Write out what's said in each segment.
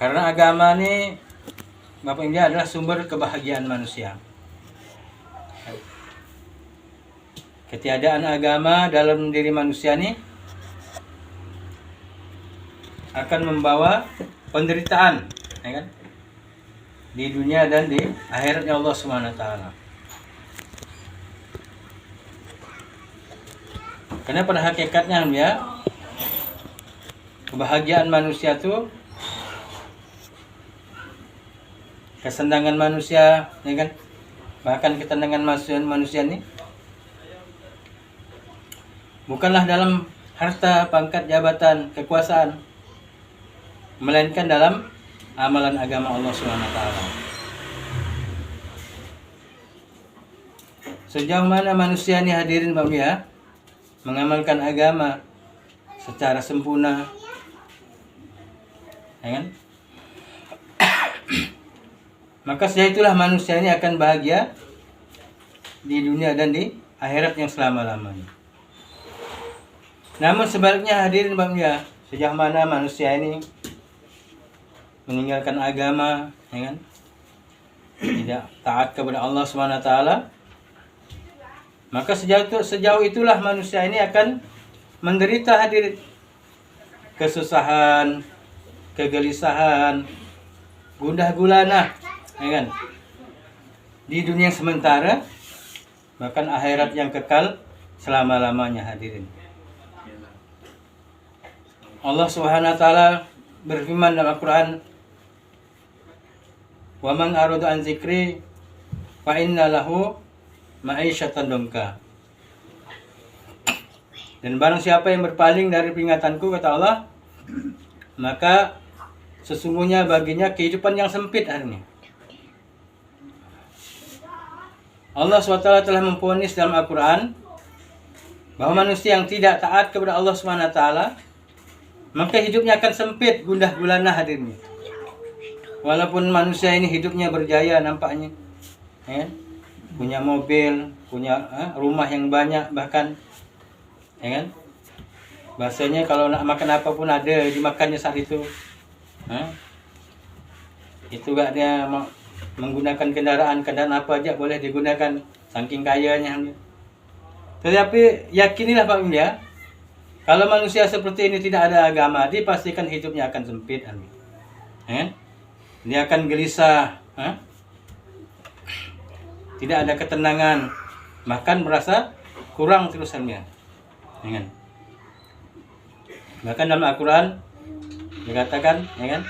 Karena agama ini Bapak Ibu adalah sumber kebahagiaan manusia. Ketiadaan agama dalam diri manusia ini akan membawa penderitaan, ya kan? Di dunia dan di akhiratnya Allah Subhanahu wa taala. Karena pada hakikatnya ya, kebahagiaan manusia itu, kesenangan manusia, ya kan? Bahkan ketenangan manusia ini bukanlah dalam harta, pangkat, jabatan, kekuasaan, melainkan dalam amalan agama Allah Subhanahu wa taala. Sejauh mana manusia ini hadirin Bapak ya, mengamalkan agama secara sempurna, ya kan? Maka sejauh itulah manusia ini akan bahagia di dunia dan di akhirat yang selama-lamanya. Namun sebaliknya hadirin Bapak ya, sejauh mana manusia ini meninggalkan agama, ya kan? Tidak taat kepada Allah Subhanahu wa taala, maka sejauh itulah manusia ini akan menderita hadirin. Kesusahan, kegelisahan, gundah gulana, ya kan? Di dunia sementara, bahkan akhirat yang kekal selama-lamanya hadirin. Allah Subhanahu wa taala berfirman dalam Al-Qur'an, "Wa man arada an dzikri fa inna lahu ma'isyatan dongka." Dan barang siapa yang berpaling dari peringatanku, kata Allah, maka sesungguhnya baginya kehidupan yang sempit harinya. Allah SWT telah memvonis dalam Al-Quran bahwa manusia yang tidak taat kepada Allah SWT, maka hidupnya akan sempit, gundah gulana hadirnya. Walaupun manusia ini hidupnya berjaya nampaknya, ya, punya mobil, punya rumah yang banyak bahkan, ya kan? Bahasanya kalau nak makan apapun ada dimakannya saat itu. Itu gak dia menggunakan kendaraan apa aja boleh digunakan, saking kayanya. Tetapi yakinilah Pak ya, kalau manusia seperti ini tidak ada agama, dipastikan hidupnya akan sempit. Dia akan gelisah, tidak ada ketenangan, bahkan merasa kurang terusannya. Bahkan dalam Al-Quran dikatakan, ya kan,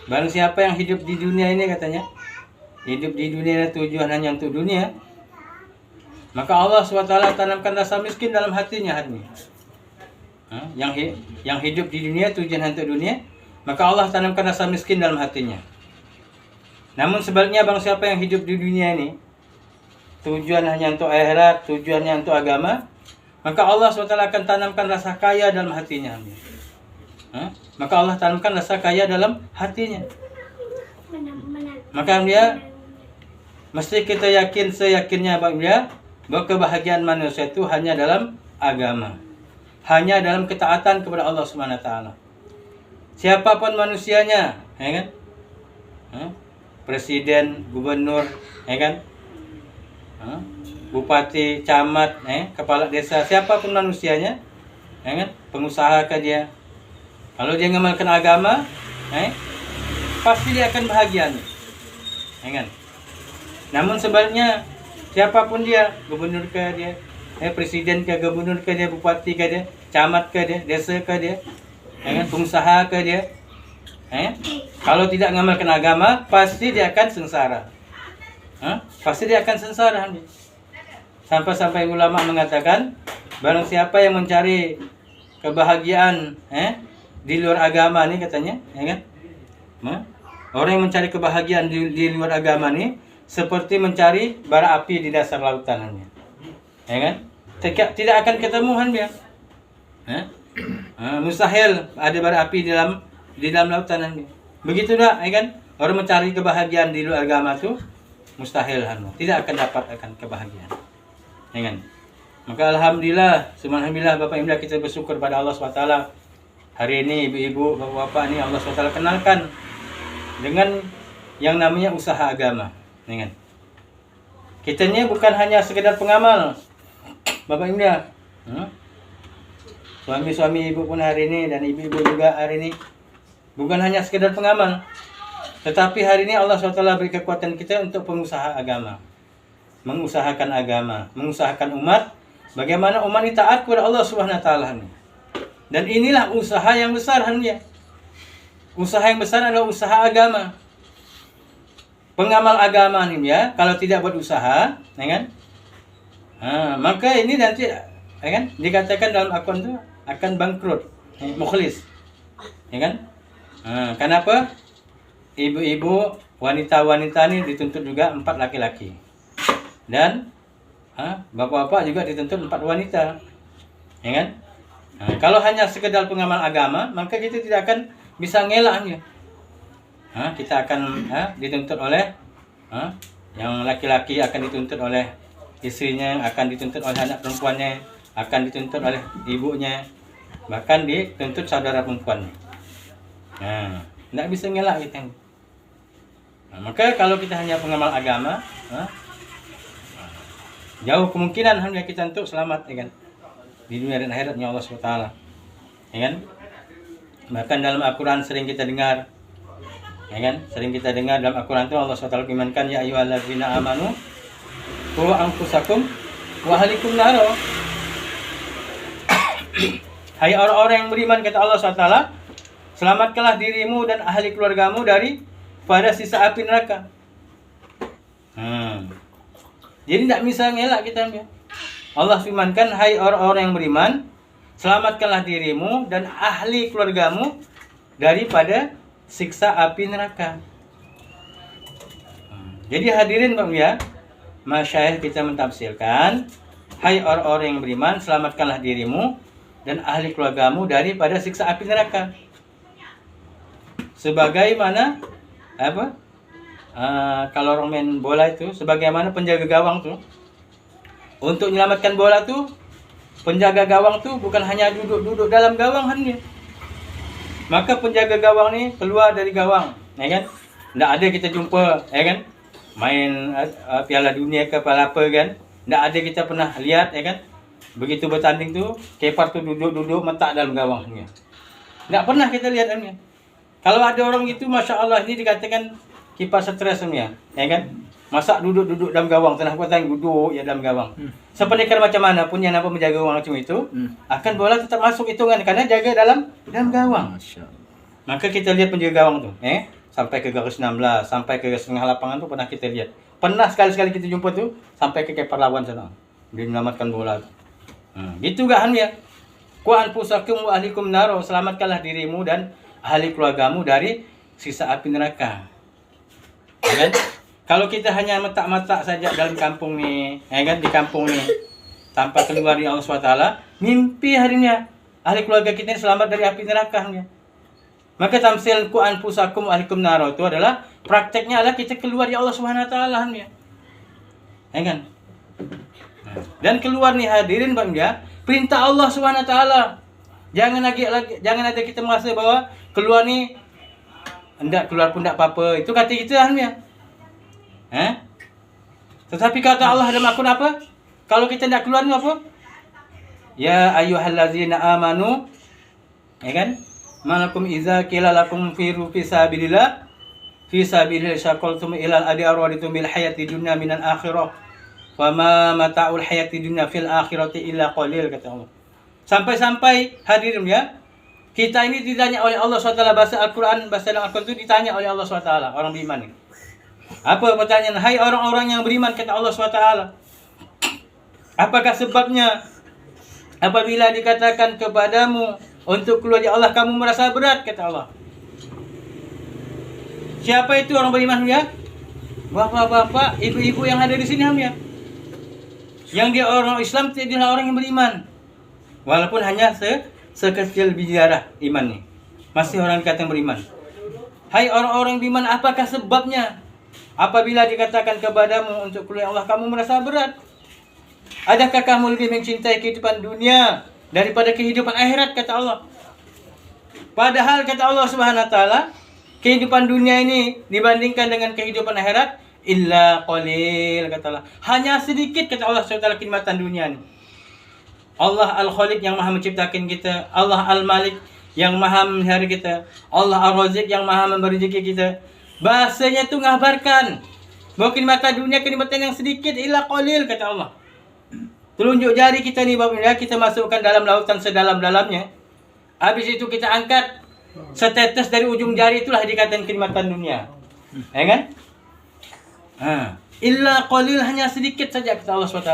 barang siapa yang hidup di dunia ini, katanya, hidup di dunia tujuan hanya untuk dunia, maka Allah SWT tanamkan rasa miskin dalam hatinya. Yang hidup di dunia tujuan untuk dunia, maka Allah tanamkan rasa miskin dalam hatinya. Namun sebaliknya, barang siapa yang hidup di dunia ini tujuan hanya untuk akhirat, tujuannya untuk agama, maka Allah SWT akan tanamkan rasa kaya dalam hatinya. Maka Allah tanamkan rasa kaya dalam hatinya. Maka dia mesti kita yakin seyakinnya bahwa kebahagiaan manusia itu hanya dalam agama, hanya dalam ketaatan kepada Allah Subhanahu wa taala. Siapapun manusianya, ya kan? Presiden, gubernur, ya kan? Bupati, camat, kepala desa, siapapun manusianya, ya kan? Pengusaha ke dia, kalau dia mengamalkan agama, pasti dia akan bahagia, ya kan? Namun sebaliknya, siapapun dia, gubernur ke dia, presiden ke gubernur ke dia, bupati ke dia, camat ke dia, desa ke dia, pengusaha ke dia, kalau tidak mengamalkan agama, pasti dia akan sengsara. Pasti dia akan sengsara. Sampai ulama mengatakan, barang siapa yang mencari kebahagiaan di luar agama nih, katanya, ya kan? Orang yang mencari kebahagiaan di luar agama nih seperti mencari bara api di dasar lautan, ya kan? Tidak akan ketemu dia. Mustahil ada bara api di dalam lautan. Begitu dah, ya kan? Orang mencari kebahagiaan di luar agama itu mustahil, tidak akan dapat kebahagiaan. Ya kan? Maka alhamdulillah, subhanallah, Bapak Ibu, kita bersyukur pada Allah SWT. Hari ini ibu-ibu, bapak-bapak ini Allah SWT kenalkan dengan yang namanya usaha agama. Dengan kitanya bukan hanya sekedar pengamal, Bapak Ibu ya. Suami-suami ibu pun hari ini dan ibu-ibu juga hari ini bukan hanya sekedar pengamal, tetapi hari ini Allah SWT beri kekuatan kita untuk pengusaha agama, mengusahakan agama, mengusahakan umat. Bagaimana umat ini taat kepada Allah SWT. Dan inilah usaha yang besar ya. Usaha yang besar adalah usaha agama. Pengamal agama nih ya, kalau tidak buat usaha, ya kan? Maka ini nanti, ya kan? Dikatakan dalam akun itu akan bangkrut, mukhlis, ya kan? Kenapa? Ibu-ibu, wanita-wanita ini dituntut juga 4 laki-laki, dan bapak-bapak juga dituntut 4 wanita, ya kan? Kalau hanya sekedar pengamal agama, maka kita tidak akan bisa ngelaknya. Kita akan dituntut oleh yang laki-laki akan dituntut oleh istrinya, akan dituntut oleh anak perempuannya, akan dituntut oleh ibunya, bahkan dituntut saudara perempuannya. Tidak bisa ngelak kita. Maka kalau kita hanya pengamal agama, jauh kemungkinan hanya kita untuk selamat, ya kan? Di dunia dan akhiratnya Allah SWT, ya kan? Bahkan dalam Al-Quran sering kita dengar, ya kan? Sering kita dengar dalam Al-Quran itu Allah SWT firmankan, ya ayyuhalladzina amanu qu anfusakum wa ahlikum naro. Hai orang-orang yang beriman, kata Allah SWT, selamatkanlah dirimu dan ahli keluargamu dari pada sisa api neraka. Jadi tidak bisa ngelak kita ya. Allah firmankan, hai orang-orang yang beriman, selamatkanlah dirimu dan ahli keluargamu daripada siksa api neraka. Jadi hadirin Pak ya, masyayikh kita mentafsirkan, hai orang-orang yang beriman, selamatkanlah dirimu dan ahli keluargamu daripada siksa api neraka. Sebagaimana kalau orang main bola itu, sebagaimana penjaga gawang tuh, untuk menyelamatkan bola tuh, penjaga gawang tuh bukan hanya duduk-duduk dalam gawang hanya. Maka penjaga gawang nih keluar dari gawang, ya kan? Nggak ada kita jumpa, ya kan? Main Piala Dunia ke apa kan? Nggak ada kita pernah lihat, ya kan? Begitu bertanding tuh, keeper tuh duduk-duduk mentak dalam gawangnya. Nggak pernah kita lihat hanya. Kalau ada orang itu, masya Allah, ini dikatakan kipas stres ya kan? Masa duduk-duduk dalam gawang, tengah pertandingan duduk ya dalam gawang. Sependekar macam mana pun yang nampak menjaga gawang macam itu, akan bola tetap masuk hitungan karena jaga dalam gawang. Maka kita lihat penjaga gawang tuh, sampai ke garis 16, sampai ke garis tengah lapangan tuh pernah kita lihat. Pernah sekali-sekali kita jumpa tuh sampai ke keeper lawan sana, dia menyelamatkan bola. Gitu gak ya? Qu anfusakum wa ahlikum naro, selamatkanlah dirimu dan ahli keluargamu dari sisa api neraka. Ya kan? Kalau kita hanya matak-matak saja dalam kampung nih, ya kan, di kampung nih, tanpa keluar dari Allah SWT, mimpi harinya ahli keluarga kita ini selamat dari api neraka. Maka tamsil qu anfusakum wa ahlikum naro itu adalah prakteknya adalah kita keluar dari Allah SWT. Ya kan? Dan keluar nih hadirin Pak ya, perintah Allah SWT. Jangan ada kita merasa bahwa keluar nih enggak keluar pun enggak apa-apa. Itu kata kita ya. Tetapi kata Allah dalam akun apa? Kalau kita enggak keluar ni apa? Ya ayyuhallazina amanu, ya kan? Malakum iza qila lakum firu fi sabilillah syaqaltum ilal adi arwaditum bil hayati dunya minal akhirah. Wa ma mata'ul hayati dunya fil akhirati illa qalil, kata Allah. Sampai-sampai hadirin ya, kita ini ditanya oleh Allah SWT, bahasa Al-Quran, bahasa dalam Al-Quran itu ditanya oleh Allah SWT, orang beriman ini. Apa pertanyaan? Hai orang-orang yang beriman, kata Allah SWT, apakah sebabnya apabila dikatakan kepadamu untuk keluar dari Allah, kamu merasa berat, kata Allah. Siapa itu orang beriman ya? Bapak-bapak, ibu-ibu yang ada di sini ya. Yang dia orang Islam, dia adalah orang yang beriman. Walaupun hanya sekecil biji darah iman nih, masih orang dikatakan beriman. Hai orang-orang beriman, apakah sebabnya apabila dikatakan kepadamu untuk keluar Allah, kamu merasa berat? Adakah kamu lebih mencintai kehidupan dunia daripada kehidupan akhirat, kata Allah? Padahal kata Allah Subhanahu wa taala, kehidupan dunia ini dibandingkan dengan kehidupan akhirat, illa qalil, kata Allah. Hanya sedikit, kata Allah SWT, kenikmatan dunia ini. Allah Al-Khaliq yang maha menciptakan kita, Allah Al-Malik yang maha memelihara kita, Allah Ar-Razik yang maha memberi rezeki kita. Bahasanya tu ngabarkan bahawa kenikmatan dunia, kenikmatan yang sedikit, illa qalil, kata Allah. Telunjuk jari kita ni, kita masukkan dalam lautan sedalam-dalamnya. Habis itu kita angkat setetes dari ujung jari, itulah dikatakan kenikmatan dunia. Ya kan? Illa qalil, hanya sedikit saja, kata Allah SWT.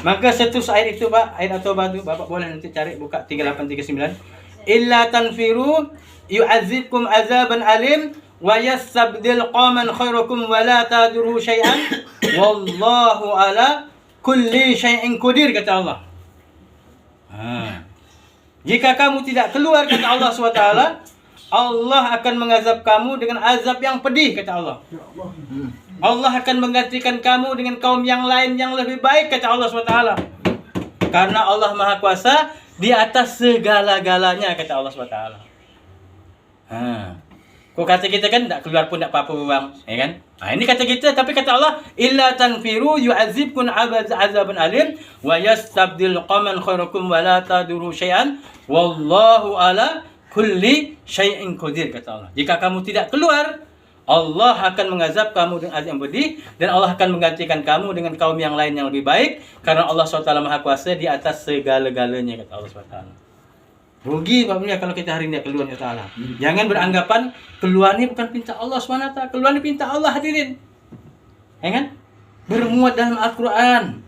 Maka seterus ayat itu, Pak, ayat At-Taubah itu, Bapak boleh nanti cari, buka 3839. Illa tanfiru yu'adzibkum azaban alim wa yastabdil qauman khairukum wa la taduru syai'an wallahu ala kulli syai'in qadir, kata Allah. Jika kamu tidak keluar, kata Allah SWT, Allah akan mengazab kamu dengan azab yang pedih, kata Allah. Allah akan menggantikan kamu dengan kaum yang lain yang lebih baik, kata Allah SWT. Karena Allah Maha Kuasa di atas segala-galanya, kata Allah SWT. Kau kata kita kan tak keluar pun tak apa-apa, bang, ya kan? Ini kata kita, tapi kata Allah, illa tanfiru yu'adzibkum azaban alim wa yastabdil qauman khairukum wa la taduru syai'an wallahu ala kulli syai'in qadir, kata Allah. Jika kamu tidak keluar, Allah akan mengazab kamu dengan azab yang pedih, dan Allah akan menggantikan kamu dengan kaum yang lain yang lebih baik, karena Allah SWT Maha Kuasa di atas segala-galanya, kata Allah SWT. Rugi apabila kalau kita hari ini keluar, kata Allah. Jangan beranggapan keluar ini bukan perintah Allah SWT. Keluar ini perintah Allah, hadirin. Ya kan? Bermuat dalam Al-Quran.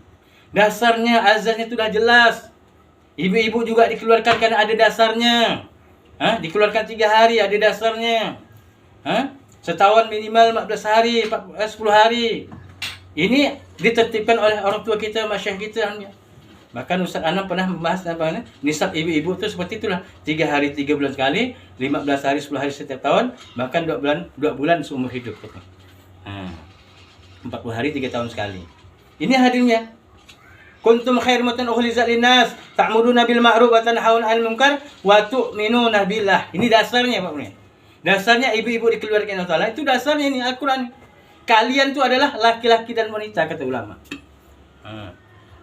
Dasarnya, azannya sudah jelas. Ibu-ibu juga dikeluarkan karena ada dasarnya. Dikeluarkan 3 hari, ada dasarnya. Setahun minimal 14 hari, 10 hari. Ini ditertibkan oleh orang tua kita, masyayikh kita. Bahkan Ustaz Anam pernah membahas nisab ibu-ibu itu seperti itulah. 3 hari 3 bulan sekali, 15 hari 10 hari setiap tahun, bahkan 2 bulan seumur hidup. 40 hari 3 tahun sekali. Ini hadirnya. Kuntum khair ummatan ukhrijat linnas ta'muruna bil ma'ruf wa tanhauna 'anil munkar wa tu'minuna billah. Ini dasarnya, Pak. Dasarnya ibu-ibu dikeluarkan Allah Taala, itu dasarnya ini Al-Qur'an. Kalian itu adalah laki-laki dan wanita, kata ulama.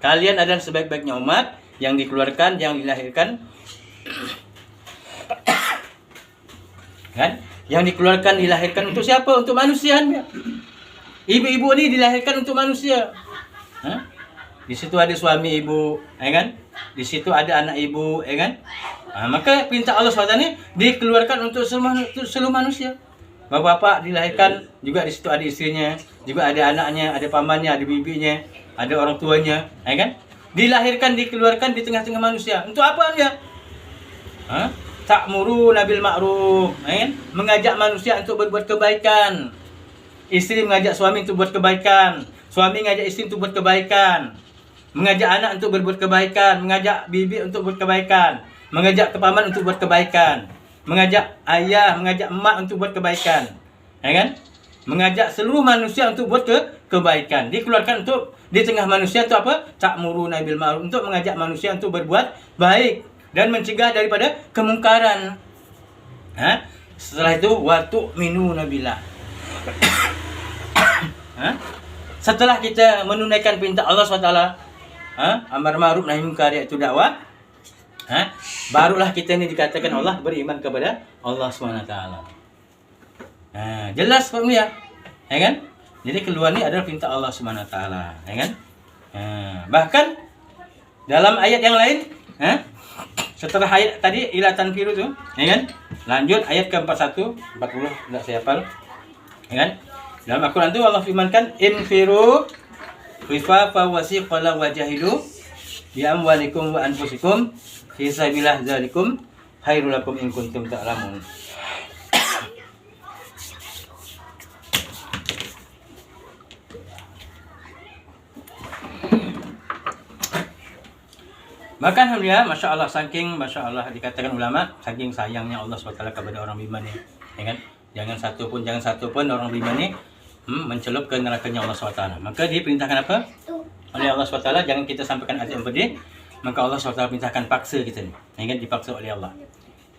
Kalian adalah sebaik-baiknya umat yang dikeluarkan, yang dilahirkan. Kan? Yang dikeluarkan, dilahirkan untuk siapa? Untuk manusia. Ibu-ibu ini dilahirkan untuk manusia. Di situ ada suami ibu, ya kan? Di situ ada anak ibu, ya kan? Maka perintah Allah SWT ini dikeluarkan untuk seluruh manusia. Bapak-bapak dilahirkan, juga di situ ada istrinya, juga ada anaknya, ada pamannya, ada bibinya, ada orang tuanya, ya kan? Dilahirkan, dikeluarkan di tengah-tengah manusia. Untuk apa dia? Ta'muruna bil ma'ruf, ya kan? Mengajak manusia untuk berbuat kebaikan. Istri mengajak suami untuk berbuat kebaikan, suami mengajak istri untuk berbuat kebaikan, mengajak anak untuk berbuat kebaikan, mengajak bibi untuk berbuat kebaikan, mengajak kepaman untuk berbuat kebaikan, mengajak ayah, mengajak emak untuk buat kebaikan, ya kan? Mengajak seluruh manusia untuk buat kebaikan. Dikeluarkan untuk di tengah manusia untuk apa? Ta'muruna bil ma'ruf, untuk mengajak manusia untuk berbuat baik dan mencegah daripada kemungkaran. Setelah itu wa tu'minuna billah. Setelah kita menunaikan perintah Allah SWT, amar ma'ruf nahi munkar, yaitu dakwah, barulah kita ini dikatakan Allah beriman kepada Allah SWT. Jelas Pak Mulia, ya kan? Jadi keluar ini adalah perintah Allah SWT, ya kan? Bahkan dalam ayat yang lain, setelah ayat tadi ila tanfiru tu, ya kan? Lanjut ayat ke-41, 40 enggak saya hafal. Ya kan? Dalam Al-Qur'an itu Allah firmankan infiru khifafa wa siqala wajahidu bi amwalikum wa anfusikum fi sabilillah dzalikum khairul lakum in kuntum ta'lamun. Maka alhamdulillah, Masya Allah dikatakan ulama, saking sayangnya Allah SWT kepada orang beriman ini, ya kan? Jangan satu pun orang beriman ini mencelup ke nerakanya Allah SWT. Maka diperintahkan apa? Oleh Allah SWT, jangan kita sampaikan azab yang pedih. Maka Allah SWT perintahkan paksa kita ni, ya kan? Dipaksa oleh Allah.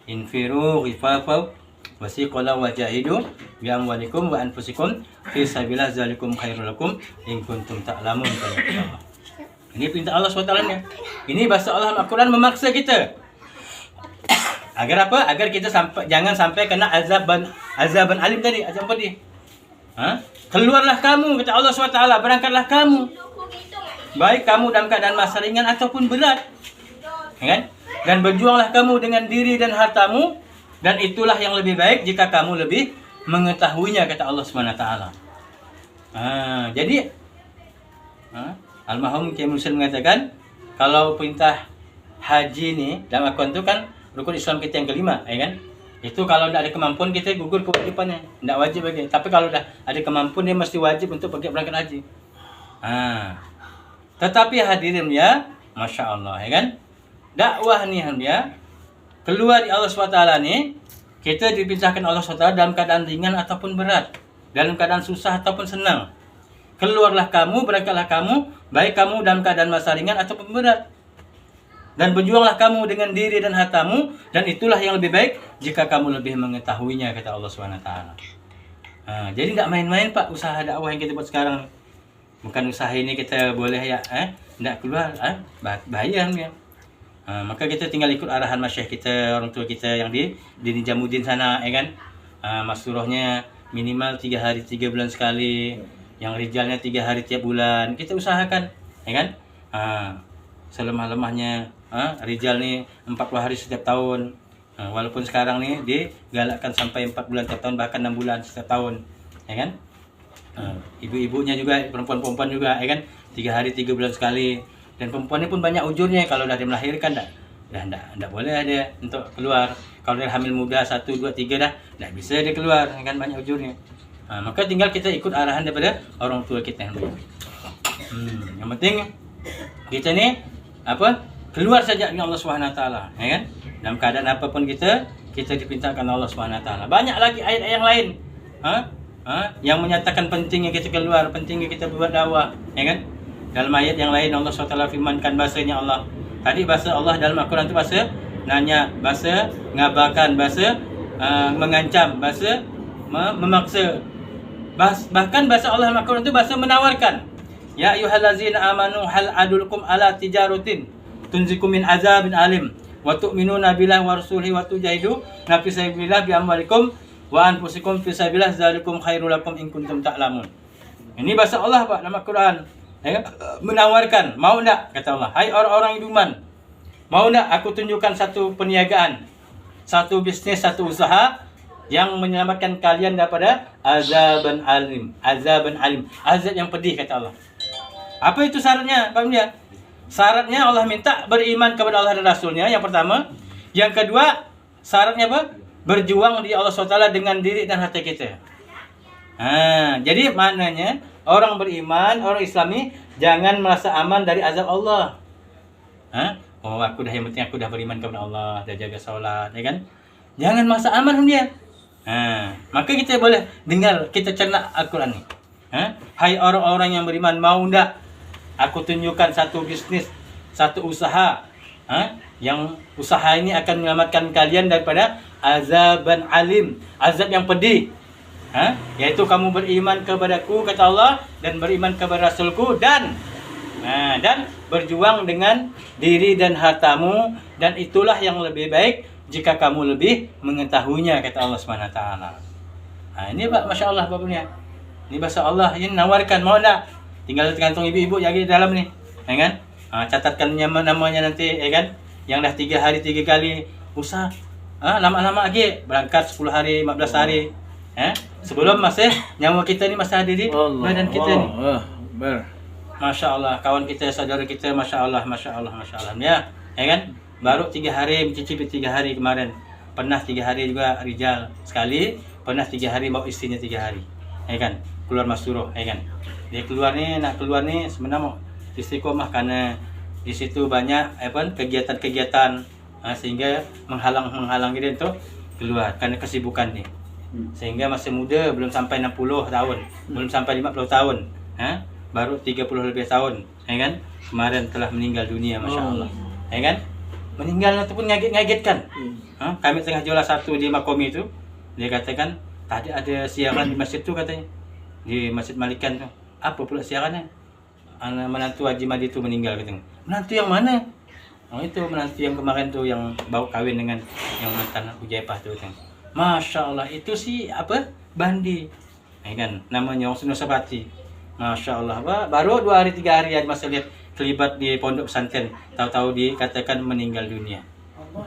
Infiru khifafa Wasiqala wajahidu bi amwalikum wa anfusikum fi sabilillah zalikum khairul lakum in kuntum ta'lamun. Ini perintah Allah SWT nya. Ini bahasa Allah Al-Quran memaksa kita. Agar apa? Agar kita jangan sampai kena azaban alim tadi, azab pedih. Keluarlah kamu, kata Allah SWT, berangkatlah kamu. Baik kamu dalam keadaan masa ringan ataupun berat. Kan? Dan berjuanglah kamu dengan diri dan hartamu, dan itulah yang lebih baik jika kamu lebih mengetahuinya, kata Allah SWT. Jadi Almarhum Kiai Muslim mengatakan, kalau perintah haji ni dalam Al-Quran itu kan rukun Islam kita yang kelima, ya kan? Itu kalau tidak ada kemampuan kita gugur kewajibannya, tidak wajib bagi. Tapi kalau dah ada kemampuan dia mesti wajib untuk pergi berangkat haji. Tetapi hadirin ya, masya Allah, ya kan? Dakwah ni ya, keluar di Allah SWT ni, kita dipisahkan Allah SWT dalam keadaan ringan ataupun berat, dalam keadaan susah ataupun senang. Keluarlah kamu, berangkatlah kamu, baik kamu dalam keadaan masa ringan ataupun berat. Dan berjuanglah kamu dengan diri dan hartamu, dan itulah yang lebih baik jika kamu lebih mengetahuinya, kata Allah SWT. Jadi tidak main-main Pak usaha dakwah yang kita buat sekarang. Bukan usaha ini kita boleh ya, tidak keluar, bahaya ya. Maka kita tinggal ikut arahan masyayikh kita, orang tua kita yang di Nijamuddin sana, ya kan. Masturahnya minimal 3 hari 3 bulan sekali, yang rijalnya 3 hari tiap bulan. Kita usahakan, ya kan. Selemah-lemahnya rijal nih 40 hari setiap tahun. Walaupun sekarang nih digalakkan sampai 4 bulan tiap tahun, bahkan 6 bulan setiap tahun, ya kan. Ibu-ibunya juga, perempuan-perempuan juga, ya kan, 3 hari 3 bulan sekali. Dan perempuan ini pun banyak ujurnya. Kalau dah dia melahirkan dah boleh dia untuk keluar. Kalau dia hamil muda 1, 2, 3 dah bisa dia keluar, ya kan, banyak ujurnya. Maka tinggal kita ikut arahan daripada orang tua kita. Yang penting kita ni keluar saja dengan Allah SWT, ya kan. Dalam keadaan apapun kita diperintahkan Allah SWT. Banyak lagi ayat-ayat yang lain yang menyatakan pentingnya kita keluar, pentingnya kita buat dakwah, ya kan. Dalam ayat yang lain Allah SWT firmankan bahasanya Allah. Tadi bahasa Allah dalam Al-Quran itu bahasa nanya, bahasa ngabarkan, bahasa mengancam, bahasa memaksa. Bahkan bahasa Allah dalam Al-Quran itu bahasa menawarkan. Ya ayyuhallazina amanu hal adullukum ala tijaratin tunzikum min azabin alim wa tu'minuna billahi wa rasulihi wa tujahidu fi sabilillah bi amwalikum wa anfusikum fi sabilillah zalikum khairul lakum in kuntum ta'lamun. Ini bahasa Allah Pak dalam Al-Quran. Ya, menawarkan, mau enggak, kata Allah, hai orang-orang yang beriman, mau enggak aku tunjukkan satu perniagaan, satu bisnis, satu usaha yang menyelamatkan kalian daripada azaban alim, azab yang pedih, kata Allah. Apa itu syaratnya, Pak Mulia? Syaratnya Allah minta beriman kepada Allah dan Rasulnya, yang pertama. Yang kedua, syaratnya apa? Berjuang di Allah SWT dengan diri dan hati kita. Jadi maknanya orang beriman, orang Islami jangan merasa aman dari azab Allah. Oh, yang penting aku dah beriman kepada Allah, dah jaga salat, ya kan? Jangan merasa aman dia. Maka kita boleh dengar, kita cerna Al-Quran ni. Hai orang-orang yang beriman, mau enggak aku tunjukkan satu bisnis, satu usaha, yang usaha ini akan menyelamatkan kalian daripada azaban alim, azab yang pedih. Yaitu kamu beriman kepadaku, kata Allah, dan beriman kepada Rasulku, dan berjuang dengan diri dan hartamu, dan itulah yang lebih baik jika kamu lebih mengetahuinya, kata Allah SWT. Ini Pak, Masya Allah Pak punya. Ini bahasa Allah, ini nawarkan, mau enggak? Tinggal tergantung ibu-ibu yang di dalam ni, ya kan? Catatkan namanya nanti, ya kan? Yang dah 3 hari 3 kali usaha, lama-lama lagi berangkat 10 hari, 15 hari. Sebelum masih nyawa kita ni masih ada di badan kita ni. Masya Allah, kawan kita, saudara kita, Masya Allah, Masya Allah, Masya Allah, ya kan? Baru 3 hari mencicipi 3 hari kemarin. Pernah 3 hari juga rijal sekali, pernah 3 hari bawa istrinya 3 hari, ya kan? Keluar masturah, ya kan? Dia nak keluar ni sebenarnya mau istiqomah, karena di situ banyak kegiatan-kegiatan sehingga menghalang dia untuk keluar karena kesibukan ni. Sehingga masih muda, belum sampai 60 tahun, belum sampai 50 tahun, baru 30 lebih tahun, ya kan? Kemarin telah meninggal dunia, Masya Allah, ya kan? Meninggal itu pun ngaget-ngagetkan. Kami tengah jual satu di Makomi itu, Dia katakan tadi ada siaran di masjid tu katanya. Di Masjid Malikan tu. Apa pula siarannya? Menantu Haji Madi tu meninggal katanya. Menantu yang mana? Oh itu menantu yang kemarin tu yang bawa kahwin dengan yang mantan Hujaifah tu katanya. Masya Allah, itu si apa? Bandi. Kan namanya orang Senusabati. Masya Allah, baru 2 hari 3 hari aja masa lihat terlibat di pondok pesantren, tahu-tahu dikatakan meninggal dunia.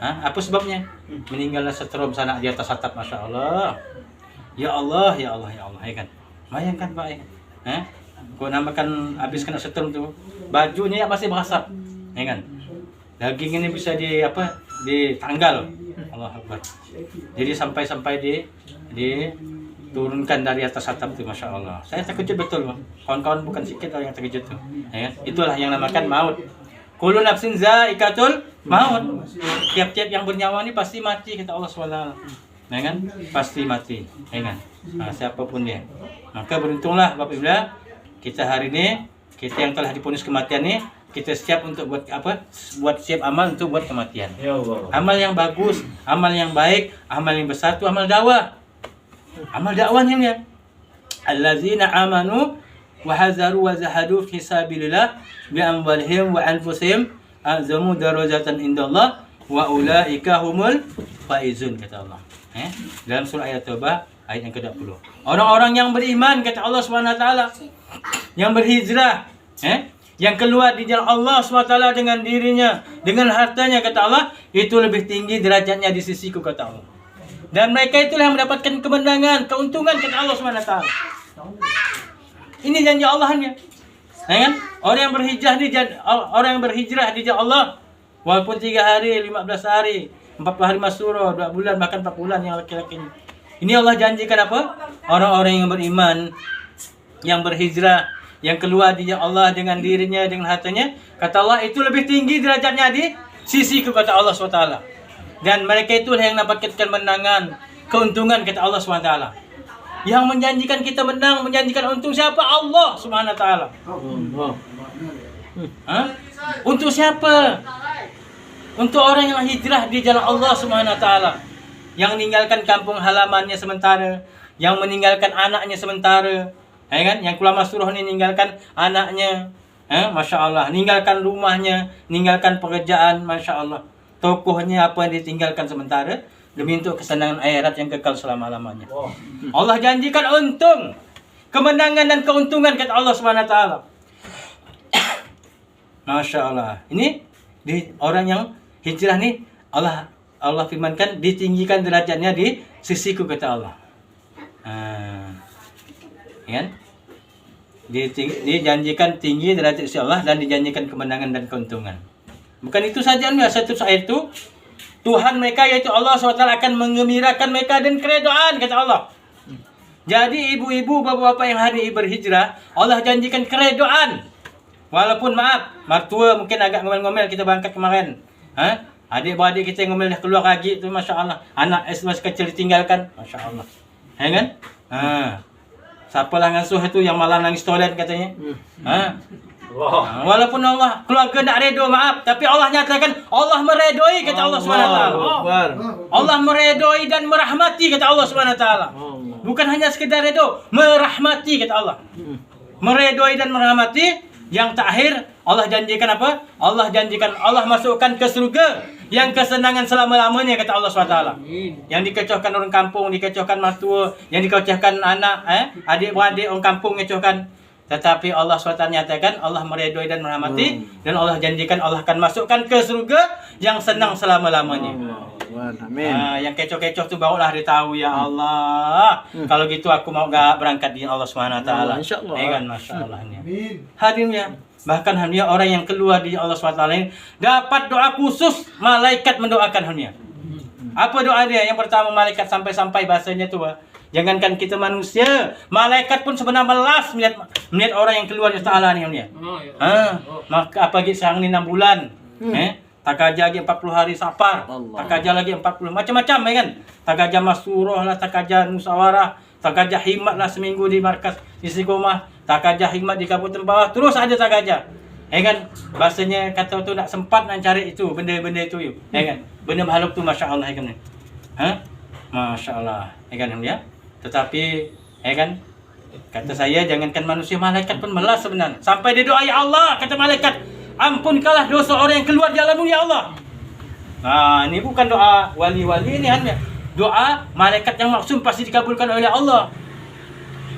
Apa sebabnya? Meninggalnya setrum sanak di atas atap, Masya Allah. Ya Allah, ya Allah, ya Allah, ya kan. Bayangkan Pak, ya. Kau namakan habis kena setrum tu, bajunya masih berasap, ya kan. Daging ini bisa ditanggal. Allah Akbar. Jadi sampai diturunkan dari atas atap tu, Masya Allah. Saya terkejut betul, Bang. Kawan-kawan bukan sedikit orang yang terkejut tu. Ya, itulah yang namakan maut. Kullu nafsin za'iqatul maut. Tiap-tiap yang bernyawa ini pasti mati, kata Allah SWT. Ya kan? Pasti mati. Ya kan? Siapapun dia. Maka beruntunglah Bapak Ibu, kita hari ini, kita yang telah divonis kematian ini, kita siap untuk buat apa? Buat siap amal untuk buat kematian. Ya Allah. Amal yang bagus, amal yang baik, amal yang besar itu amal dakwah. Amal dakwahnya ya. Allazina amanu wa hazaru wa zahadu fi sabilillah bi amwalihim wa anfusihim azamu darajatan indallah wa ulaika humul faizun, kata Allah. Dalam surah ayat Taubah ayat yang ke-20. Orang-orang yang beriman, kata Allah SWT, yang berhijrah, yang keluar di jalan Allah SWT dengan dirinya, dengan hartanya, kata Allah, itu lebih tinggi derajatnya di sisiku, kata Allah. Dan mereka itulah yang mendapatkan kemenangan, keuntungan, kata Allah SWT. Ini janji Allahnya. Ya kan? Orang yang berhijrah di jalan Allah, walaupun 3 hari, 15 hari, 40 hari Masyuro, 2 bulan, bahkan 4 bulan yang laki-laki ini. Ini Allah janjikan apa? Orang-orang yang beriman, yang berhijrah, yang keluar di jalan Allah dengan dirinya, dengan hartanya, kata Allah, itu lebih tinggi derajatnya di sisiku, kata Allah SWT. Dan mereka itulah yang dapatkan kemenangan, keuntungan, kata Allah SWT. Yang menjanjikan kita menang, menjanjikan untung siapa? Allah SWT. Untuk siapa? Untuk orang yang hijrah di jalan Allah SWT, yang meninggalkan kampung halamannya sementara, yang meninggalkan anaknya sementara, ya kan? Yang keluar Masyuro ini meninggalkan anaknya, Masya Allah, meninggalkan rumahnya, meninggalkan pekerjaan, Masya Allah. Tokohnya apa yang ditinggalkan sementara demi untuk kesenangan akhirat yang kekal selama-lamanya. Allah janjikan untung, kemenangan dan keuntungan, kata Allah SWT. Masya Allah. Ini di orang yang hijrah nih, Allah firmankan ditinggikan derajatnya di sisiku, kata Allah. Ya? Dijanjikan tinggi derajat sisi Allah dan dijanjikan kemenangan dan keuntungan. Bukan itu saja, satu ayat itu Tuhan mereka yaitu Allah SWT akan mengembirakan mereka dan keredoan, kata Allah. Jadi ibu-ibu, bapak-bapak yang hari ini berhijrah, Allah janjikan keredoan. Walaupun maaf, mertua mungkin agak ngomel-ngomel kita berangkat kemarin. Adik-beradik kita yang ngomel dah keluar lagi tu, Masya Allah. Anak masih kecil ditinggalkan, Masya Allah. Ya kan? Siapalah ngasuh itu yang malah nangis toilet katanya. Walaupun Allah keluarga tak redo, maaf, tapi Allah nyatakan Allah meredoi, kata Allah SWT. Allah meredoi dan merahmati, kata Allah SWT. Bukan hanya sekedar redo, merahmati, kata Allah. Meredoi dan merahmati. Yang terakhir Allah janjikan apa? Allah janjikan Allah masukkan ke surga yang kesenangan selama-lamanya, kata Allah SWT. Yang dikecohkan orang kampung, dikecohkan mertua, yang dikecohkan anak, adik-beradik orang kampung ngecohkan. Tetapi Allah SWT nyatakan Allah meredoi dan merahmati, dan Allah janjikan Allah akan masukkan ke surga yang senang selama-lamanya. Amin. Yang kecoh-kecoh tu barulah dia tahu, ya Allah. Kalau gitu aku mau gak berangkat di Allah SWT. Insyaallah. Ya kan, Masya Allah. Hadirin ya, bahkan hanya orang yang keluar di Allah SWT ini dapat doa khusus, malaikat mendoakan hanya. Apa doa dia? Yang pertama, malaikat sampai-sampai bahasanya tu, jangankan kita manusia, malaikat pun sebenarnya melas melihat orang yang keluar dari Ta'ala ni. Maka apalagi sekarang ni 6 bulan. Tak kaja lagi 40 hari safar. Tak kaja lagi 40 macam-macam, ya kan? Tak kaja Masyuro lah, tak kaja musyawarah, tak kaja hikmat lah seminggu di markas Istiqomah, tak kaja hikmat di kabupaten bawah, terus ada tak kaja. Ya kan? Bahasanya kata tu nak sempat nak cari itu benda-benda itu, ya kan? Benda makhluk tu, Masya Allah, ya kan? Masya Allah. kan ya. Tetapi kan kata saya, jangankan manusia, malaikat pun melas sebenarnya. Sampai dia doa, ya Allah, kata malaikat, ampunkanlah dosa orang yang keluar jalanmu ya Allah. Nah, ini bukan doa wali-wali ini hanya doa malaikat yang maksum, pasti dikabulkan oleh Allah.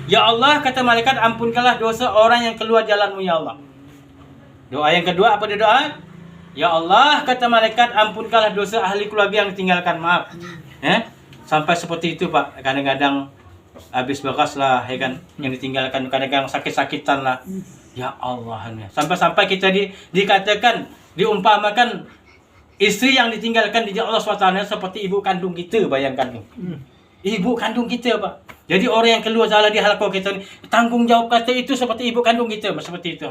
Ya Allah, kata malaikat, ampunkanlah dosa orang yang keluar jalanmu ya Allah. Doa yang kedua apa dia doa? Ya Allah, kata malaikat, ampunkanlah dosa ahli keluarga yang ditinggalkan. Maaf. Sampai seperti itu Pak. Kadang-kadang habis bekas lah, kan, yang ditinggalkan, kadang-kadang sakit-sakitan lah. Ya Allah. Sampai-sampai kita dikatakan, diumpamakan istri yang ditinggalkan di Allah SWT seperti ibu kandung kita, bayangkan. Ibu kandung kita Pak. Jadi orang yang keluar jalan di halaqah kita ni, tanggung jawab kata itu seperti ibu kandung kita, seperti itu.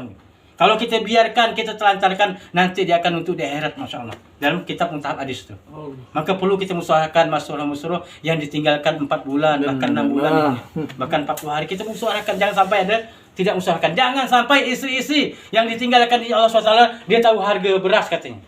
Kalau kita biarkan, kita telantarkan, nanti dia akan untuk di akhirat, Masya Allah. Dalam kitab Muntahab Hadis itu. Maka perlu kita musuhakan masalah-masalah yang ditinggalkan 4 bulan, bahkan 6 bulan, bahkan 40 hari. Kita musuhakan, jangan sampai ada tidak musuhakan. Jangan sampai istri-istri yang ditinggalkan di Allah SWT, dia tahu harga beras katanya.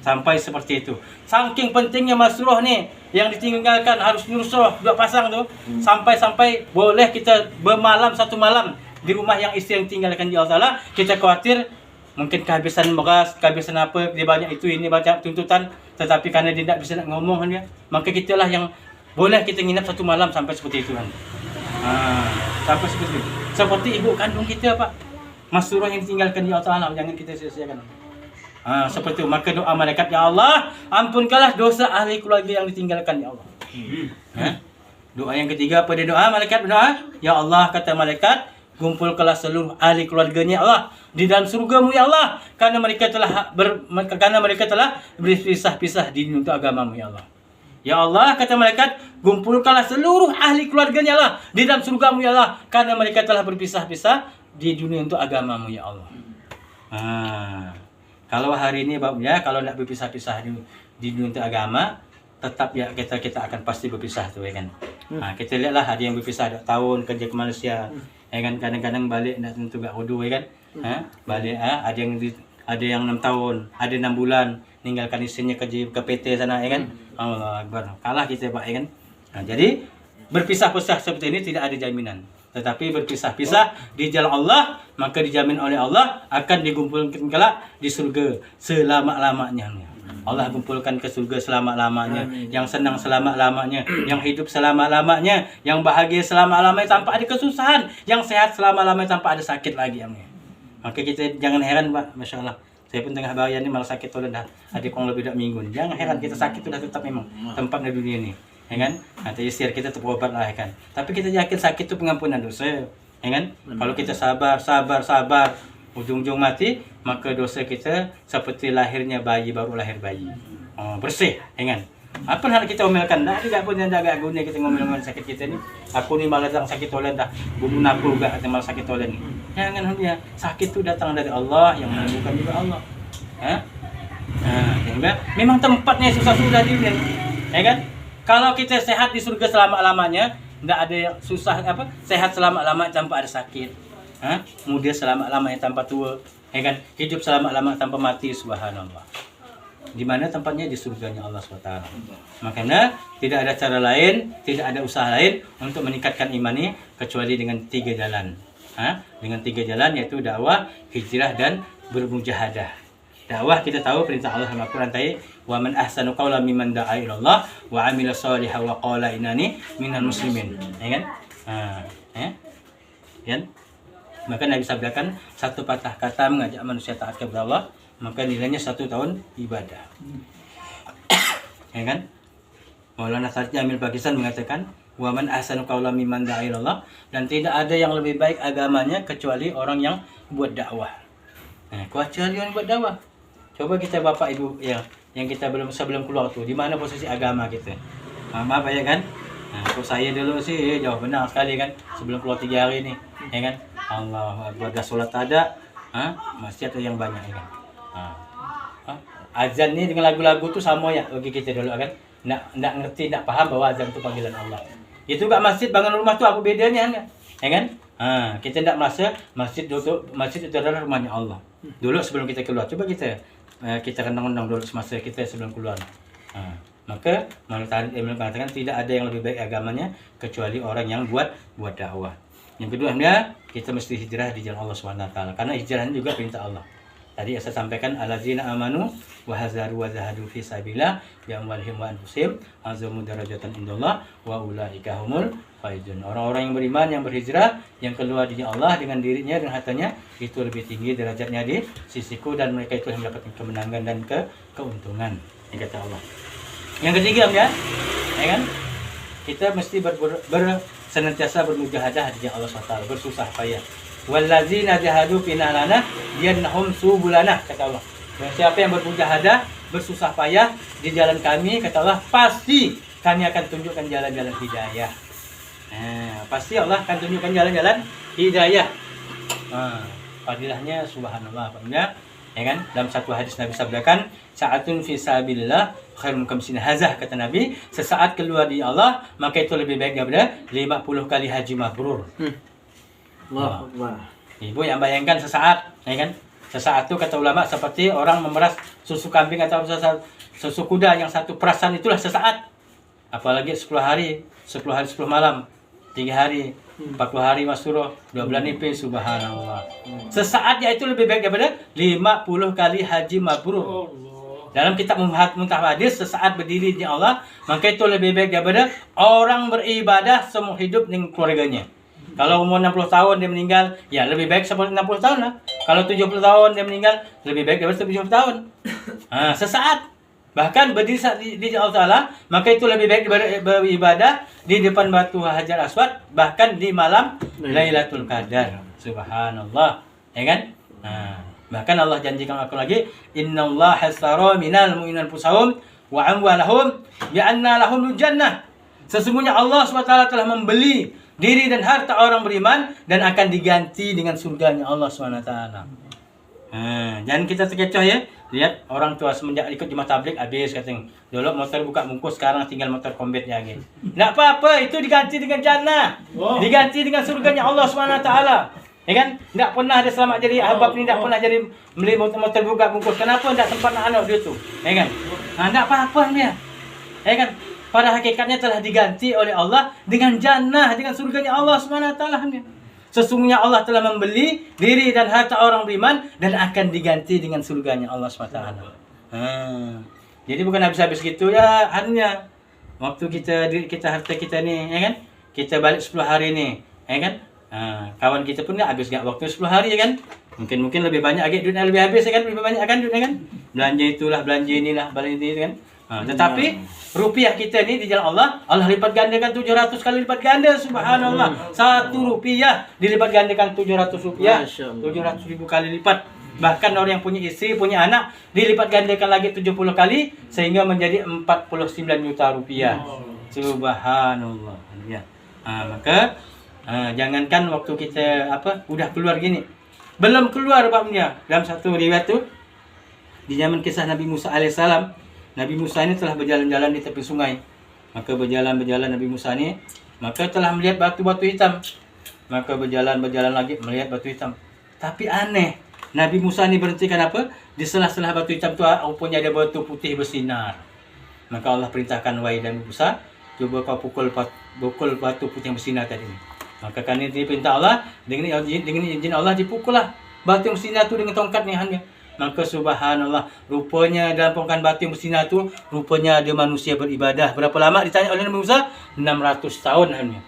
Sampai seperti itu. Saking pentingnya masruh nih, yang ditinggalkan harus nyuruh 2 pasang tuh. Sampai-sampai boleh kita bermalam 1 malam di rumah yang istri yang tinggalkan di Allah, kita khawatir mungkin kehabisan beras, kehabisan apa, dia banyak itu ini, banyak tuntutan, tetapi karena dia tidak bisa nak ngomong dia, maka kitalah yang boleh kita nginap 1 malam sampai seperti itu kan. Sampai seperti itu. Seperti ibu kandung kita Pak, masruh yang ditinggalkan di Allah, jangan kita sia-siakan. Seperti itu. Maka doa malaikat, ya Allah, ampunkanlah dosa ahli keluarga yang ditinggalkan ya Allah. Doa yang ketiga apa dia doa? Malaikat berdoa, ya Allah, kata malaikat, kumpulkanlah seluruh ahli keluarganya Allah di dalam surgamu ya Allah, karena mereka telah berpisah-pisah di dunia untuk agamamu ya Allah. Ya Allah, kata malaikat, kumpulkanlah seluruh ahli keluarganya Allah di dalam surgamu ya Allah, karena mereka telah berpisah-pisah di dunia untuk agamamu ya Allah. Kalau hari ini babnya, kalau tidak berpisah-pisah di dunia untuk agama, tetap ya kita akan pasti berpisah tuh ya kan. Kita lihatlah ada yang berpisah 2 tahun kerja ke Malaysia, ya kan, kadang-kadang balik nak tentu gak wudu ya kan. Balik ada yang 6 tahun, ada 6 bulan ninggalkan istrinya kerja ke PT sana ya kan. Allah Akbar. Kalah kita Pak ya kan. Jadi berpisah-pisah seperti ini tidak ada jaminan. Tetapi berpisah-pisah di jalan Allah, maka dijamin oleh Allah akan dikumpulkan kelak di surga selama-lamanya. Allah kumpulkan ke surga selama-lamanya, yang senang selama-lamanya, yang hidup selama-lamanya, yang bahagia selama-lamanya tanpa ada kesusahan, yang sehat selama-lamanya tanpa ada sakit lagi. Maka kita jangan heran Pak, Masya Allah. Saya pun tengah bahaya ni malah sakit tu dah. Ada kurang lebih 2 minggu. Jangan heran, kita sakit tu dah tetap memang tempat di dunia ni. Ya kan? Nanti istiar kita terberobat lah ya kan. Tapi kita yakin sakit tu pengampunan dosa. Ya kan? Kalau kita sabar, ujung-ujung mati, maka dosa kita seperti lahirnya bayi, baru lahir bayi. Bersih, ya kan? Apa hal kita omelkan? Dah juga pun yang jaga guna kita ngomel-ngomel sakit kita ni. Aku ni malah datang sakit tolen dah. Bunuh aku juga kata malah sakit tolen ni. Jangan dia. Sakit tu datang dari Allah, yang menyembuhkan juga Allah. Memang tempatnya susah-susah di dunia. Ya kan? Kalau kita sehat di surga selama-lamanya, tidak ada yang susah apa? Sehat selama-lamanya tanpa ada sakit. Muda selama-lamanya tanpa tua, ya kan? Hidup selama-lamanya tanpa mati, subhanallah. Di mana tempatnya? Di surganya Allah SWT. Makanya tidak ada cara lain, tidak ada usaha lain untuk meningkatkan iman ini kecuali dengan 3 jalan. Dengan 3 jalan, yaitu dakwah, hijrah, dan bermujahadah. Dakwah kita tahu perintah Allah dalam Al-Quran tadi, wa man ahsanu qawlan mimman da'a ila Allah wa 'amila shalihan wa qala innani minal muslimin. Ya kan? Kan? Maka Nabi sabdakan, 1 patah kata mengajak manusia taat kepada Allah, maka nilainya 1 tahun ibadah. Ya kan? Maulana Said Jamil Pakistan mengatakan, wa man ahsanu qawlan mimman da'a ila Allah, dan tidak ada yang lebih baik agamanya kecuali orang yang buat dakwah. Kecuali orang buat dakwah. Coba kita bapak ibu yang kita sebelum keluar tu, di mana posisi agama kita? Maaf ya kan? Kalau saya dulu sih jauh benar sekali kan, sebelum keluar 3 hari ni, ya kan? Allah buat solat ada, masjid ada yang banyak ya kan. Azan ni dengan lagu-lagu tu sama ya bagi kita dulu kan. Nak ngerti, nak faham bahwa azan tu panggilan Allah. Itu juga masjid bangun rumah tu apa bedanya kan? Ya kan? Kita tidak merasa masjid itu adalah rumahnya Allah. Dulu sebelum kita keluar, coba kita renang-renang dulu semasa kita sebelum keluar. Maka menurut Ibnu mengatakan tidak ada yang lebih baik agamanya kecuali orang yang buat dakwah. Yang kedua, kita mesti hijrah di jalan Allah SWT, karena hijrah ini juga perintah Allah. Tadi saya sampaikan allazina amanu wa hazaru wa zahadu fi sabilillah bi amwalihim wa anfusihim azamu darajatan indallah wa ulaika humul faizun. Orang-orang yang beriman, yang berhijrah, yang keluar di jalan Allah dengan dirinya dan hartanya, itu lebih tinggi derajatnya di sisiku, dan mereka itu yang mendapatkan kemenangan dan keuntungan, yang kata Allah. Yang ketiga, ya kan? Kita mesti senantiasa bermujahadah di jalan Allah SWT, bersusah payah. Wallazina jahadu fina lana yanhum subulana, kata Allah. Dan siapa yang bermujahadah, bersusah payah di jalan kami, kata Allah, pasti kami akan tunjukkan jalan-jalan hidayah. Pasti Allah akan tunjukkan jalan-jalan hidayah. Fadilahnya subhanallah, Pak. Ya kan? Dalam satu hadis Nabi sabdakan, sa'atun fi sabilillah khairun kamsina hazah, kata Nabi, sesaat keluar di Allah, maka itu lebih baik daripada 50 kali haji mabrur. Ibu yang bayangkan sesaat, ya kan? Sesaat itu kata ulama seperti orang memeras susu kambing atau susu kuda yang satu perasan, itulah sesaat. Apalagi 10 hari 10 malam, 3 hari, 40 hari Mas Suruh, 2 bulan nipis, subhanallah. Sesaatnya itu lebih baik daripada 50 kali haji mabrur. Dalam kitab Muntah Hadis, sesaat berdiri di Allah, maka itu lebih baik daripada orang beribadah semua hidup dengan keluarganya. Kalau umur 60 tahun dia meninggal, ya lebih baik seperti 60 tahun lah. Kalau 70 tahun dia meninggal, lebih baik daripada 70 tahun. Sesaat. Bahkan berdiri di Allah Ta'ala, maka itu lebih baik daripada beribadah di depan batu Hajar Aswad, bahkan di malam Lailatul Qadar. Subhanallah. Ya kan? Bahkan Allah janjikan aku lagi, innallaha hasara minal mu'minina anfusahum wa amwalahum bi anna lahumul jannah. Sesungguhnya Allah SWT telah membeli diri dan harta orang beriman dan akan diganti dengan surganya Allah SWT. Jangan kita terkecoh ya. Lihat orang tua semenjak ikut jemaah tabligh habis katanya. Dulu motor buka bungkus, sekarang tinggal motor kombet lagi. Enggak apa-apa, itu diganti dengan jannah. Diganti dengan surganya Allah SWT. Ya kan? Enggak pernah ada selamat jadi ahbab ni, enggak pernah jadi beli motor buka bungkus. Kenapa enggak sempat nak anak dia tu? Ya kan? Enggak apa-apa dia. Ya kan? Pada hakikatnya telah diganti oleh Allah dengan jannah, dengan surganya Allah SWT. Sesungguhnya Allah telah membeli diri dan harta orang beriman dan akan diganti dengan surganya Allah SWT. Jadi bukan habis-habis gitu ya, anunya. Waktu kita harta kita ni, ya kan? Kita balik 10 hari ni, ya kan? Kawan kita pun habis gak waktu 10 hari, ya kan? Mungkin lebih banyak lagi duitnya, lebih habis, ya kan? Lebih banyak kan duitnya kan? Belanja itulah, belanja inilah, belanja ini kan? Tetapi rupiah kita ni di jalan Allah, Allah lipat gandakan 700 kali lipat ganda, subhanallah. 1 rupiah dilipat gandakan 700 rupiah, 700 ribu kali lipat. Bahkan orang yang punya istri, punya anak, dilipat gandakan lagi 70 kali sehingga menjadi 49 juta rupiah. Subhanallah. Ya. Maka jangankan waktu kita udah keluar gini. Belum keluar babnya. Dalam satu riwayat tu di zaman kisah Nabi Musa alaihissalam, Nabi Musa ini telah berjalan-jalan di tepi sungai. Maka berjalan-berjalan Nabi Musa ini, maka telah melihat batu-batu hitam. Maka berjalan-berjalan lagi melihat batu hitam. Tapi aneh, Nabi Musa ini berhentikan apa? Di sela-sela batu hitam itu rupanya ada batu putih bersinar. Maka Allah perintahkan, wahai Nabi Musa, coba kau pukul batu putih yang bersinar tadi. Maka karena ini perintah Allah, dengan izin Allah dipukullah batu yang bersinar itu dengan tongkatnya hanya. Maka subhanallah, rupanya dalam pongkan batu yang bersinar itu, rupanya ada manusia beribadah. Berapa lama ditanya oleh Nabi Musa? 600 tahun hanya.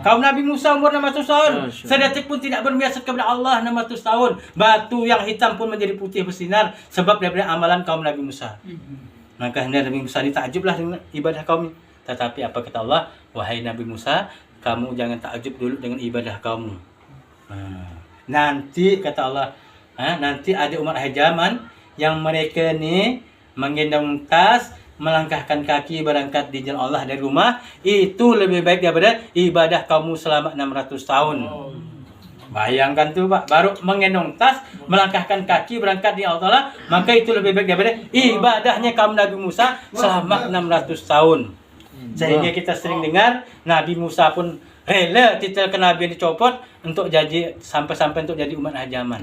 Kaum Nabi Musa umur 600 tahun. Sedetik pun tidak bermaksud kepada Allah 600 tahun. Batu yang hitam pun menjadi putih bersinar sebab daripada amalan kaum Nabi Musa. Maka hendak Nabi Musa ini takjublah dengan ibadah kaum. Tetapi apa kata Allah? Wahai Nabi Musa, kamu jangan takjub dulu dengan ibadah kamu. Nanti kata Allah, nanti ada umat akhir zaman yang mereka ni menggendong tas, melangkahkan kaki berangkat di jalan Allah dari rumah, itu lebih baik daripada ibadah kamu selama 600 tahun. Bayangkan tu Pak, baru menggendong tas, melangkahkan kaki berangkat di Allah, maka itu lebih baik daripada ibadahnya kaum Nabi Musa selama 600 tahun. Sehingga kita sering dengar Nabi Musa pun Rela titel ke Nabi dicopot untuk jadi sampai-sampai untuk jadi umat akhir zaman.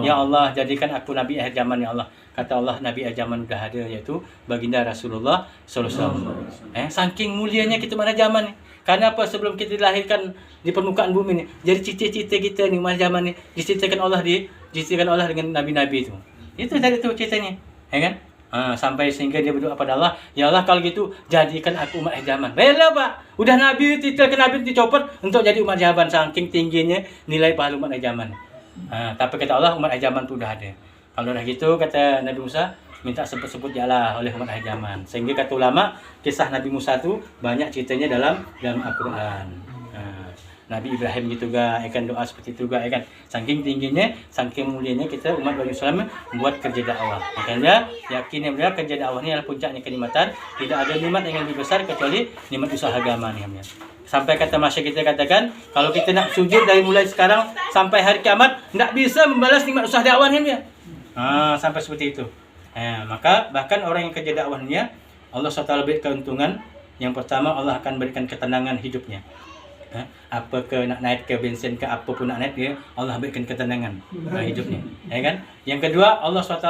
Ya Allah, jadikan aku Nabi akhir zaman ya Allah. Kata Allah, Nabi akhir zaman sudah ada, yaitu baginda Rasulullah sallallahu alaihi wasallam. Saking mulianya kita umat akhir zaman ni. Karena apa? Sebelum kita dilahirkan di permukaan bumi ni, jadi cita-cita kita ni umat zaman ni diceritakan Allah dengan nabi-nabi itu. Itu tadi tu ceritanya. Ya kan? Sampai sehingga dia berdoa pada Allah, ya Allah kalau gitu jadikan aku umat akhir zaman. Rela Pak. Udah Nabi titel ke Nabi dicopot untuk jadi umat akhir zaman, saking tingginya nilai pahala umat akhir zaman. Tapi kata Allah umat akhir zaman tu dah ada. Kalau dah gitu kata Nabi Musa, minta sebut-sebut jalah oleh umat akhir zaman. Sehingga kata ulama, kisah Nabi Musa tu banyak ceritanya dalam Al-Quran. Nabi Ibrahim gitu juga, akan doa seperti itu juga, kan. Saking tingginya, saking mulianya kita umat Bani Islam membuat kerja dakwah. Makanya yakin yang benar kerja dakwah ini adalah puncaknya kenikmatan. Tidak ada nikmat yang lebih besar kecuali nikmat usaha agama ni. Sampai kata masyarakat kita katakan, kalau kita nak sujud dari mulai sekarang sampai hari kiamat, tidak bisa membalas nikmat usaha dakwah ni. Sampai seperti itu. Maka bahkan orang yang kerja dakwah ni, Allah SWT beri keuntungan. Yang pertama, Allah akan berikan ketenangan hidupnya. Apa ke nak naik ke bensin ke apa pun nak naik dia, Allah berikan ketenangan hidupnya, ya kan. Yang kedua, Allah SWT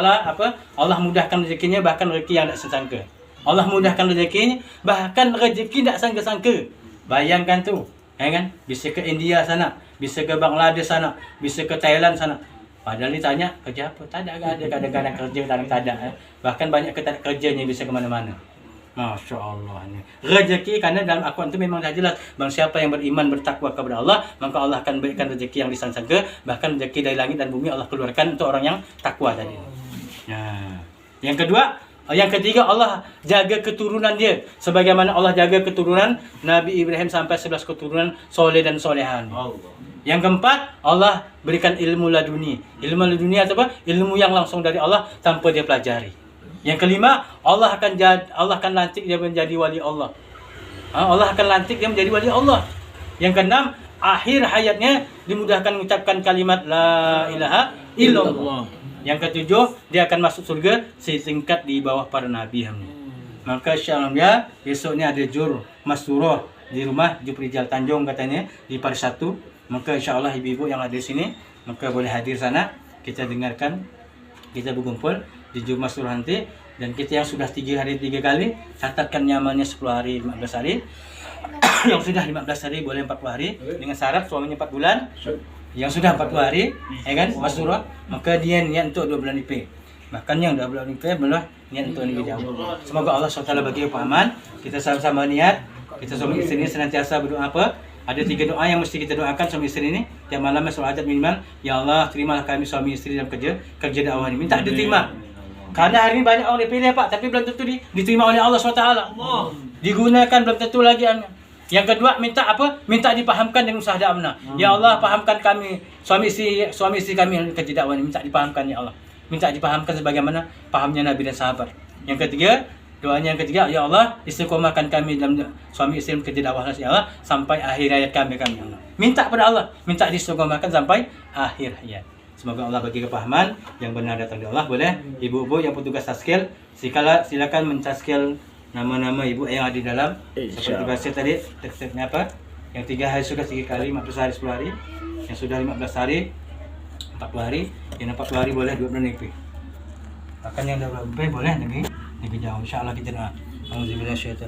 Allah mudahkan rezekinya, bahkan rezeki yang tak sangka. Allah mudahkan rezekinya, bahkan rezeki tak sangka-sangka. Bayangkan tu, ya kan, bisa ke India sana, bisa ke Bangladesh sana, bisa ke Thailand sana. Padahal ditanya kerja apa, tak ada kadang-kadang kerja, tak ada. Bahkan banyak tak kerjanya, bisa ke mana-mana. Masya Allah ni. Rezeki, kerana dalam Al-Quran itu memang dah jelas, barang siapa yang beriman bertakwa kepada Allah, maka Allah akan berikan rezeki yang disangka, bahkan rezeki dari langit dan bumi Allah keluarkan untuk orang yang takwa tadi. Yang ketiga, Allah jaga keturunan dia, sebagaimana Allah jaga keturunan Nabi Ibrahim sampai 11 keturunan soleh dan solehan. Yang keempat, Allah berikan ilmu laduni. Ilmu laduni atau apa? Ilmu yang langsung dari Allah tanpa dia pelajari. Yang kelima, Allah akan lantik dia menjadi wali Allah. Allah akan lantik dia menjadi wali Allah. Yang keenam, akhir hayatnya dimudahkan mengucapkan kalimat la ilaha illallah. Yang ketujuh, dia akan masuk surga setingkat di bawah para nabi. Maka insya-Allah besok ni ada jur masurah di rumah Juprijal Tanjung katanya di Paris 1. Maka insya-Allah ibu-ibu yang ada di sini maka boleh hadir sana, kita dengarkan, kita berkumpul di Jumat Surah nanti. Dan kita yang sudah 3 hari 3 kali, catatkan nyamannya 10 hari 15 hari. Yang sudah 15 hari boleh 40 hari, dengan syarat suaminya 4 bulan. Yang sudah 40 hari, ya kan, Mas Surah, maka dia niat untuk 2 bulan IP. Bahkan yang 2 bulan IP boleh niat untuk negeri jauh. Semoga Allah SWT bagi kepahaman. Kita sama-sama niat, kita suami isteri ini senantiasa berdoa apa? Ada 3 doa yang mesti kita doakan suami isteri ini. Tiap malam solat hajat minimal, ya Allah terimalah kami suami isteri dalam kerja dakwah ini. Minta diterima. Karena hari ini banyak orang dipilih Pak, tapi belum tentu diterima oleh Allah SWT. Digunakan belum tentu lagi. Yang kedua, minta apa? Minta dipahamkan dengan usaha dakwah. Ya Allah, pahamkan kami suami isteri kami kerja dakwah ini. Minta dipahamkan ya Allah. Minta dipahamkan sebagaimana pahamnya Nabi dan sahabat. Yang ketiga, doanya yang ketiga, ya Allah, istiqomahkan kami dalam suami isteri kerja dakwah ya Allah sampai akhir hayat kami ya Allah. Minta pada Allah, minta diistiqomahkan sampai akhir hayat. Semoga Allah bagi kepahaman yang benar datang dari Allah. Boleh ibu-ibu yang petugas taskil, silakan mencaskil nama-nama ibu yang ada di dalam. Seperti bahasa tadi, teksturnya apa? Yang 3 hari sudah 3 kali, 15 hari 10 hari. Yang sudah 15 hari 40 hari, yang 40 hari boleh 2 bulan lebih. Bahkan yang 2 bulan lebih boleh negeri jauh. Insya Allah kita doa. Alhamdulillah syaitan.